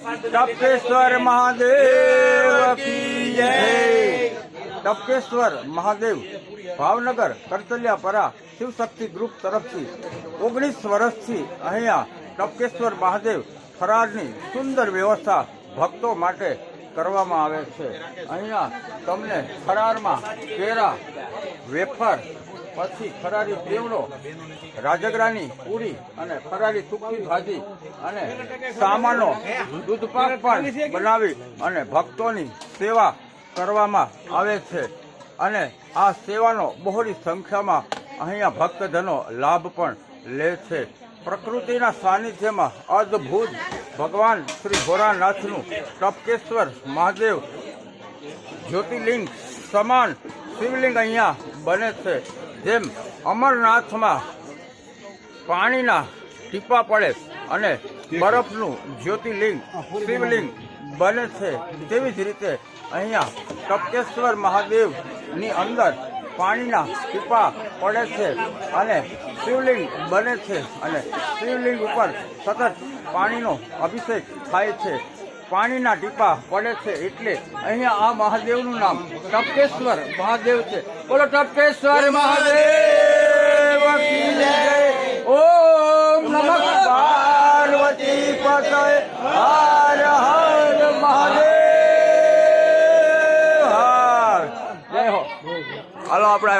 ટપકેશ્વર મહાદેવ કી જય। ટપકેશ્વર મહાદેવ ભાવનગર કરતલિયાપરા શિવશક્તિ ગ્રુપ તરફથી 19 વર્ષથી અહીંયા ટપકેશ્વર મહાદેવ ફરાળની સુંદર વ્યવસ્થા ભક્તો માટે કરવામાં આવે છે। અહીંયા તમને ફરાળમાં કેળા, વેફર, પછી ફરાળી દેવડો, રાજગરાની પૂરી અને ફરાળી સૂકી ભાજી અને સામાનો દૂધપાક પણ બનાવી અને ભક્તોની સેવા કરવામાં આવે છે અને આ સેવાનો બહોળી સંખ્યામાં અહીંયા ભક્તજનો લાભ પણ લે છે। પ્રકૃતિના સાનિધ્યમાં અદ્ભુત ભગવાન શ્રી ભોળાનાથનું ટપકેશ્વર મહાદેવ જ્યોતિર્લિંગ સમાન શિવલિંગ અહીંયા બને છે। જેમ અમરનાથમાં પાણીના ટીપા પડે અને બરફનું જ્યોતિર્લિંગ શિવલિંગ બને છે, તેવી જ રીતે અહીંયા ટપકેશ્વર મહાદેવની અંદર પાણીના ટીપા પડે છે અને શિવલિંગ બને છે અને શિવલિંગ ઉપર સતત પાણીનો અભિષેક થાય છે। પાણીના ટીપા પડે છે એટલે અહીંયા આ મહાદેવનું નામ ટપકેશ્વર મહાદેવ છે। બોલો ટપકેશ્વર મહાદેવ કી જય। ઓમ નમઃ પાર્વતી પતય હર હર મહાદેવ હર। જય હો। હાલો આપણે